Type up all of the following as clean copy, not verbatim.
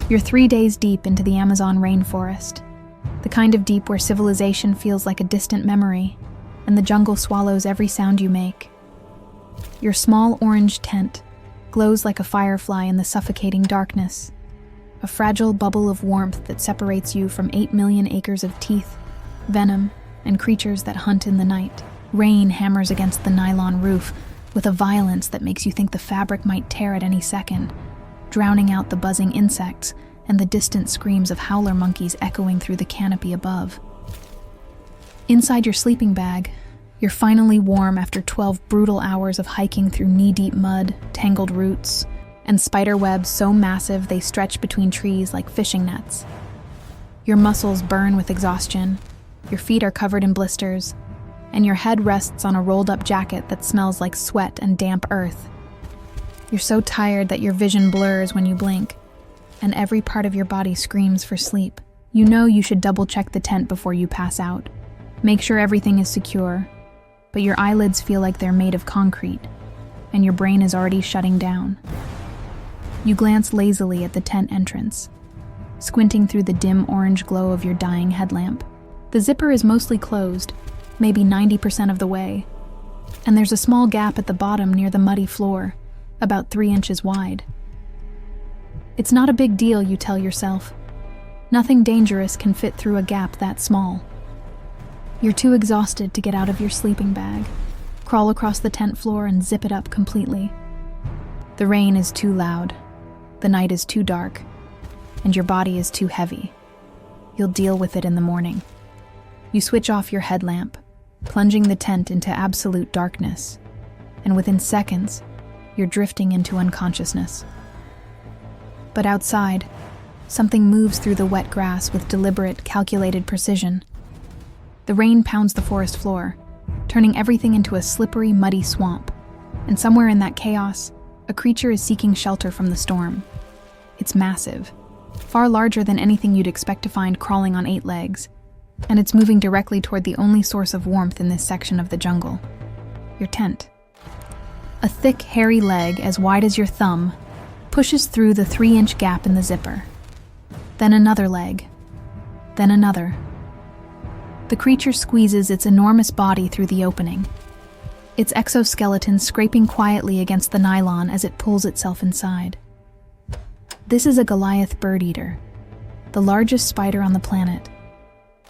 You're 3 days deep into the Amazon rainforest, the kind of deep where civilization feels like a distant memory, and the jungle swallows every sound you make. Your small orange tent glows like a firefly in the suffocating darkness, a fragile bubble of warmth that separates you from 8 million acres of teeth, venom, and creatures that hunt in the night. Rain hammers against the nylon roof with a violence that makes you think the fabric might tear at any second, drowning out the buzzing insects and the distant screams of howler monkeys echoing through the canopy above. Inside your sleeping bag, you're finally warm after 12 brutal hours of hiking through knee-deep mud, tangled roots, and spider webs so massive they stretch between trees like fishing nets. Your muscles burn with exhaustion, your feet are covered in blisters, and your head rests on a rolled-up jacket that smells like sweat and damp earth. You're so tired that your vision blurs when you blink, and every part of your body screams for sleep. You know you should double-check the tent before you pass out. Make sure everything is secure, but your eyelids feel like they're made of concrete, and your brain is already shutting down. You glance lazily at the tent entrance, squinting through the dim orange glow of your dying headlamp. The zipper is mostly closed, maybe 90% of the way, and there's a small gap at the bottom near the muddy floor, about 3 inches wide. It's not a big deal, you tell yourself. Nothing dangerous can fit through a gap that small. You're too exhausted to get out of your sleeping bag, crawl across the tent floor and zip it up completely. The rain is too loud, the night is too dark, and your body is too heavy. You'll deal with it in the morning. You switch off your headlamp, plunging the tent into absolute darkness, and within seconds, you're drifting into unconsciousness. But outside, something moves through the wet grass with deliberate, calculated precision. The rain pounds the forest floor, turning everything into a slippery, muddy swamp, and somewhere in that chaos, a creature is seeking shelter from the storm. It's massive, far larger than anything you'd expect to find crawling on 8 legs, and it's moving directly toward the only source of warmth in this section of the jungle, your tent. A thick, hairy leg as wide as your thumb pushes through the 3-inch gap in the zipper. Then another leg, then another. The creature squeezes its enormous body through the opening, its exoskeleton scraping quietly against the nylon as it pulls itself inside. This is a Goliath Birdeater, the largest spider on the planet,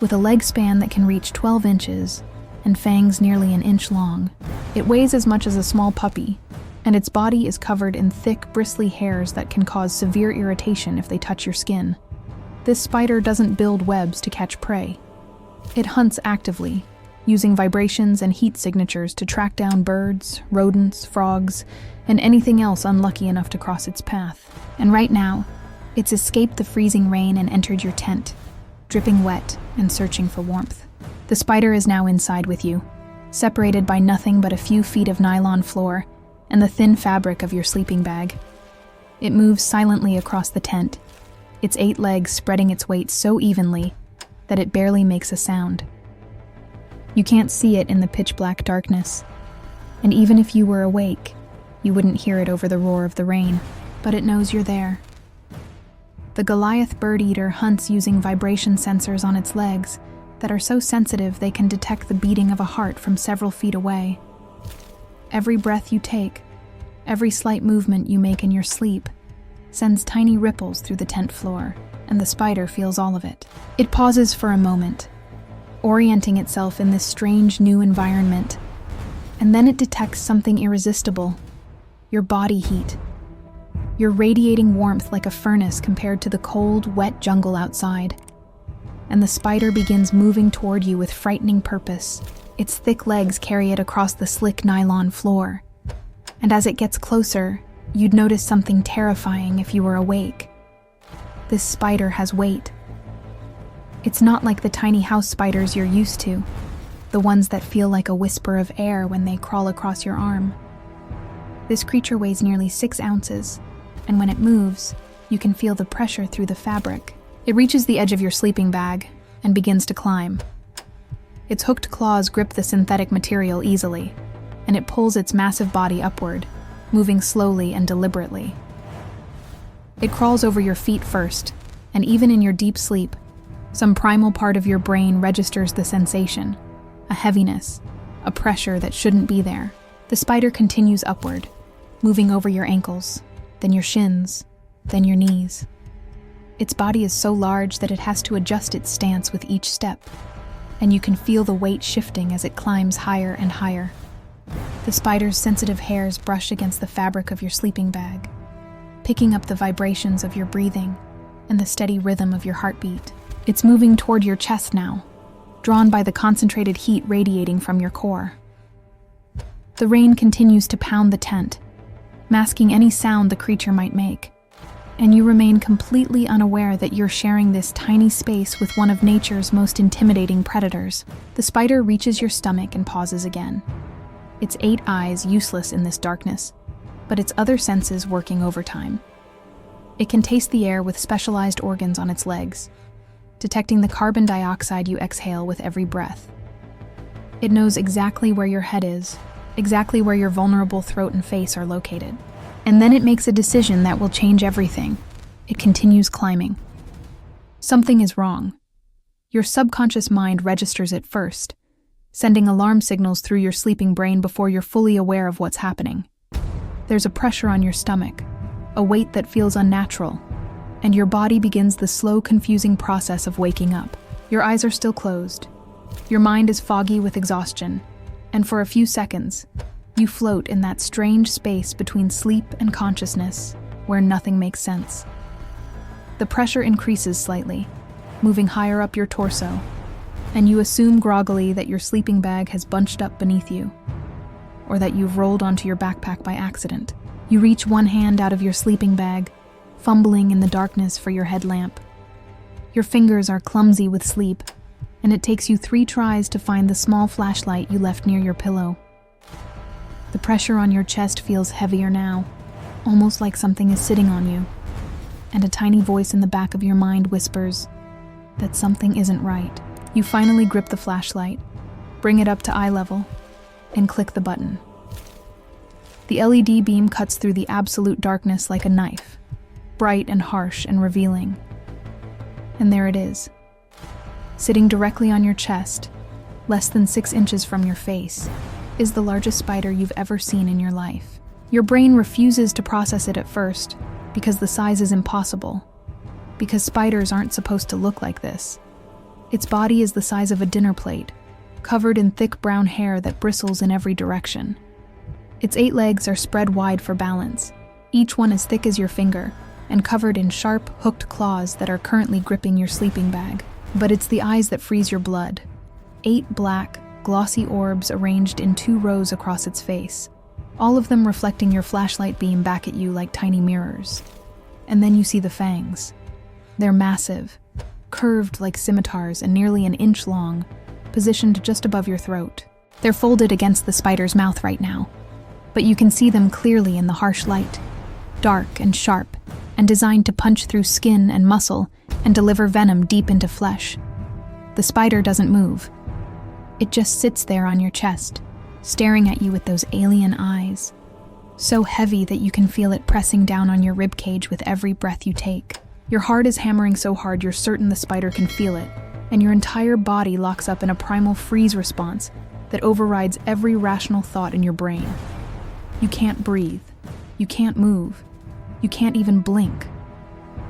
with a leg span that can reach 12 inches and fangs nearly an inch long. It weighs as much as a small puppy, and its body is covered in thick, bristly hairs that can cause severe irritation if they touch your skin. This spider doesn't build webs to catch prey. It hunts actively, using vibrations and heat signatures to track down birds, rodents, frogs, and anything else unlucky enough to cross its path. And right now, it's escaped the freezing rain and entered your tent, dripping wet and searching for warmth. The spider is now inside with you, separated by nothing but a few feet of nylon floor and the thin fabric of your sleeping bag. It moves silently across the tent, its 8 legs spreading its weight so evenly that it barely makes a sound. You can't see it in the pitch-black darkness, and even if you were awake, you wouldn't hear it over the roar of the rain, but it knows you're there. The Goliath Birdeater hunts using vibration sensors on its legs that are so sensitive they can detect the beating of a heart from several feet away. Every breath you take, every slight movement you make in your sleep, sends tiny ripples through the tent floor, and the spider feels all of it. It pauses for a moment, orienting itself in this strange new environment, and then it detects something irresistible: your body heat. You're radiating warmth like a furnace compared to the cold, wet jungle outside. And the spider begins moving toward you with frightening purpose. Its thick legs carry it across the slick nylon floor. And as it gets closer, you'd notice something terrifying if you were awake. This spider has weight. It's not like the tiny house spiders you're used to, the ones that feel like a whisper of air when they crawl across your arm. This creature weighs nearly 6 ounces, and when it moves, you can feel the pressure through the fabric. It reaches the edge of your sleeping bag and begins to climb. Its hooked claws grip the synthetic material easily, and it pulls its massive body upward, moving slowly and deliberately. It crawls over your feet first, and even in your deep sleep, some primal part of your brain registers the sensation, a heaviness, a pressure that shouldn't be there. The spider continues upward, moving over your ankles, then your shins, then your knees. Its body is so large that it has to adjust its stance with each step, and you can feel the weight shifting as it climbs higher and higher. The spider's sensitive hairs brush against the fabric of your sleeping bag, picking up the vibrations of your breathing and the steady rhythm of your heartbeat. It's moving toward your chest now, drawn by the concentrated heat radiating from your core. The rain continues to pound the tent, masking any sound the creature might make, and you remain completely unaware that you're sharing this tiny space with one of nature's most intimidating predators. The spider reaches your stomach and pauses again, its 8 eyes useless in this darkness, but its other senses working overtime. It can taste the air with specialized organs on its legs, detecting the carbon dioxide you exhale with every breath. It knows exactly where your head is, exactly where your vulnerable throat and face are located. And then it makes a decision that will change everything. It continues climbing. Something is wrong. Your subconscious mind registers it first, sending alarm signals through your sleeping brain before you're fully aware of what's happening. There's a pressure on your stomach, a weight that feels unnatural, and your body begins the slow, confusing process of waking up. Your eyes are still closed. Your mind is foggy with exhaustion, and for a few seconds, you float in that strange space between sleep and consciousness where nothing makes sense. The pressure increases slightly, moving higher up your torso, and you assume groggily that your sleeping bag has bunched up beneath you, or that you've rolled onto your backpack by accident. You reach one hand out of your sleeping bag, fumbling in the darkness for your headlamp. Your fingers are clumsy with sleep, and it takes you 3 tries to find the small flashlight you left near your pillow. The pressure on your chest feels heavier now, almost like something is sitting on you, and a tiny voice in the back of your mind whispers that something isn't right. You finally grip the flashlight, bring it up to eye level, and click the button. The LED beam cuts through the absolute darkness like a knife, bright and harsh and revealing. And there it is, sitting directly on your chest, less than 6 inches from your face, is the largest spider you've ever seen in your life. Your brain refuses to process it at first, because the size is impossible, because spiders aren't supposed to look like this. Its body is the size of a dinner plate, covered in thick brown hair that bristles in every direction. Its 8 legs are spread wide for balance, each one as thick as your finger, and covered in sharp, hooked claws that are currently gripping your sleeping bag. But it's the eyes that freeze your blood. 8 black, glossy orbs arranged in 2 rows across its face, all of them reflecting your flashlight beam back at you like tiny mirrors. And then you see the fangs. They're massive, curved like scimitars and nearly an inch long, positioned just above your throat. They're folded against the spider's mouth right now, but you can see them clearly in the harsh light, dark and sharp, and designed to punch through skin and muscle and deliver venom deep into flesh. The spider doesn't move. It just sits there on your chest, staring at you with those alien eyes, so heavy that you can feel it pressing down on your ribcage with every breath you take. Your heart is hammering so hard you're certain the spider can feel it, and your entire body locks up in a primal freeze response that overrides every rational thought in your brain. You can't breathe. You can't move. You can't even blink.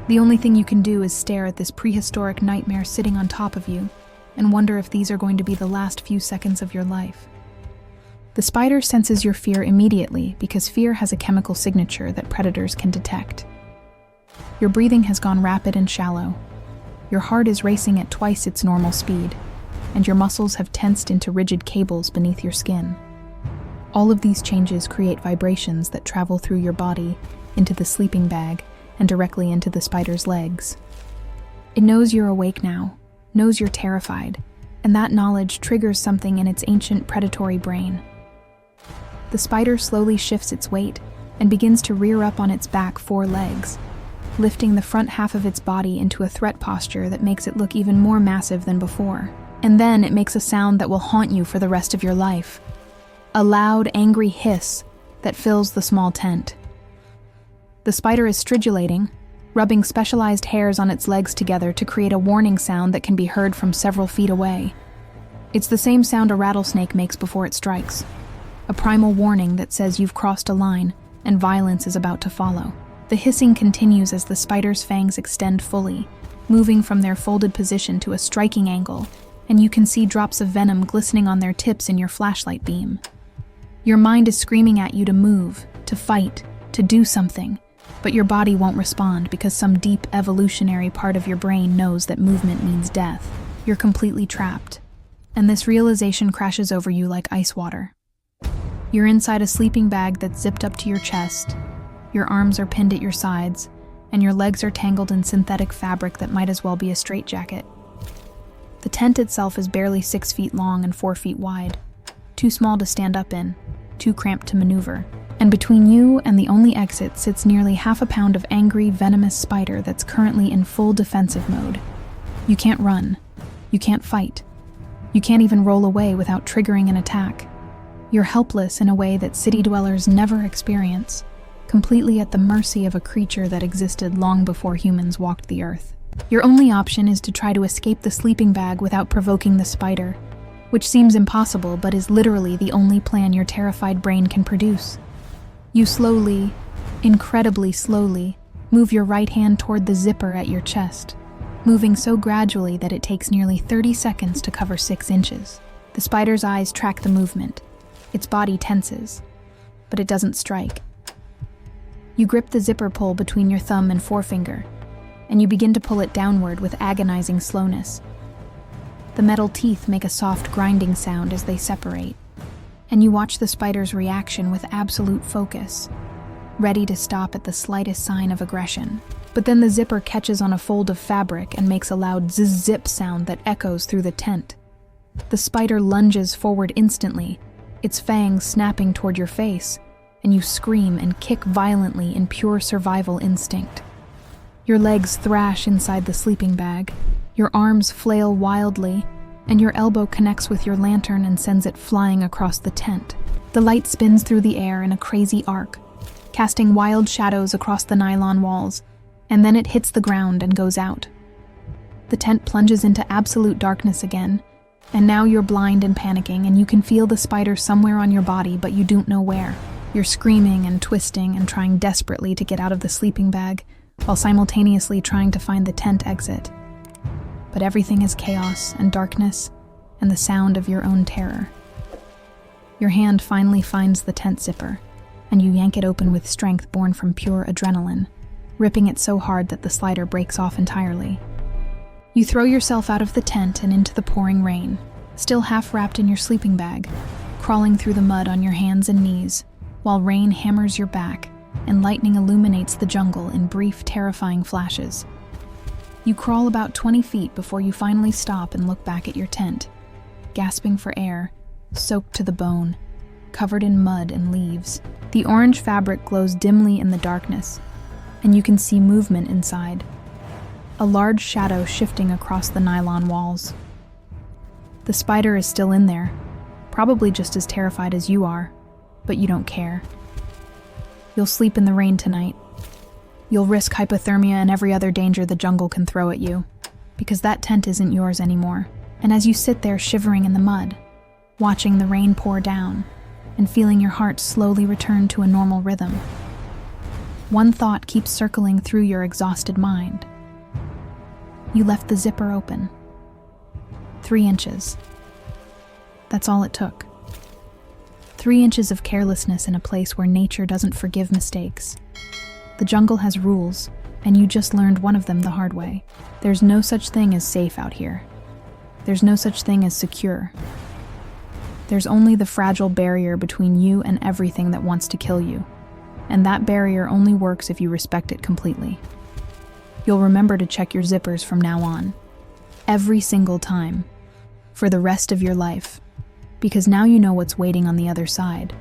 The only thing you can do is stare at this prehistoric nightmare sitting on top of you and wonder if these are going to be the last few seconds of your life. The spider senses your fear immediately because fear has a chemical signature that predators can detect. Your breathing has gone rapid and shallow. Your heart is racing at twice its normal speed, and your muscles have tensed into rigid cables beneath your skin. All of these changes create vibrations that travel through your body into the sleeping bag and directly into the spider's legs. It knows you're awake now, knows you're terrified, and that knowledge triggers something in its ancient predatory brain. The spider slowly shifts its weight and begins to rear up on its back 4 legs, lifting the front half of its body into a threat posture that makes it look even more massive than before. And then it makes a sound that will haunt you for the rest of your life. A loud, angry hiss that fills the small tent. The spider is stridulating, rubbing specialized hairs on its legs together to create a warning sound that can be heard from several feet away. It's the same sound a rattlesnake makes before it strikes, a primal warning that says you've crossed a line and violence is about to follow. The hissing continues as the spider's fangs extend fully, moving from their folded position to a striking angle, and you can see drops of venom glistening on their tips in your flashlight beam. Your mind is screaming at you to move, to fight, to do something, but your body won't respond because some deep evolutionary part of your brain knows that movement means death. You're completely trapped, and this realization crashes over you like ice water. You're inside a sleeping bag that's zipped up to your chest, your arms are pinned at your sides, and your legs are tangled in synthetic fabric that might as well be a straitjacket. The tent itself is barely 6 feet long and 4 feet wide, too small to stand up in, too cramped to maneuver. And between you and the only exit sits nearly half a pound of angry, venomous spider that's currently in full defensive mode. You can't run. You can't fight. You can't even roll away without triggering an attack. You're helpless in a way that city dwellers never experience, completely at the mercy of a creature that existed long before humans walked the earth. Your only option is to try to escape the sleeping bag without provoking the spider, which seems impossible but is literally the only plan your terrified brain can produce. You slowly, incredibly slowly, move your right hand toward the zipper at your chest, moving so gradually that it takes nearly 30 seconds to cover 6 inches. The spider's eyes track the movement. Its body tenses, but it doesn't strike. You grip the zipper pull between your thumb and forefinger, and you begin to pull it downward with agonizing slowness. The metal teeth make a soft grinding sound as they separate, and you watch the spider's reaction with absolute focus, ready to stop at the slightest sign of aggression. But then the zipper catches on a fold of fabric and makes a loud zzz-zip sound that echoes through the tent. The spider lunges forward instantly, its fangs snapping toward your face, and you scream and kick violently in pure survival instinct. Your legs thrash inside the sleeping bag, your arms flail wildly, and your elbow connects with your lantern and sends it flying across the tent. The light spins through the air in a crazy arc, casting wild shadows across the nylon walls, and then it hits the ground and goes out. The tent plunges into absolute darkness again, and now you're blind and panicking, and you can feel the spider somewhere on your body, but you don't know where. You're screaming and twisting and trying desperately to get out of the sleeping bag, while simultaneously trying to find the tent exit. But everything is chaos and darkness and the sound of your own terror. Your hand finally finds the tent zipper, and you yank it open with strength born from pure adrenaline, ripping it so hard that the slider breaks off entirely. You throw yourself out of the tent and into the pouring rain, still half wrapped in your sleeping bag, crawling through the mud on your hands and knees, while rain hammers your back and lightning illuminates the jungle in brief, terrifying flashes. You crawl about 20 feet before you finally stop and look back at your tent, gasping for air, soaked to the bone, covered in mud and leaves. The orange fabric glows dimly in the darkness, and you can see movement inside, a large shadow shifting across the nylon walls. The spider is still in there, probably just as terrified as you are, but you don't care. You'll sleep in the rain tonight. You'll risk hypothermia and every other danger the jungle can throw at you, because that tent isn't yours anymore. And as you sit there shivering in the mud, watching the rain pour down, and feeling your heart slowly return to a normal rhythm, one thought keeps circling through your exhausted mind. You left the zipper open. 3 inches. That's all it took. 3 inches of carelessness in a place where nature doesn't forgive mistakes. The jungle has rules, and you just learned one of them the hard way. There's no such thing as safe out here. There's no such thing as secure. There's only the fragile barrier between you and everything that wants to kill you, and that barrier only works if you respect it completely. You'll remember to check your zippers from now on, every single time, for the rest of your life, because now you know what's waiting on the other side.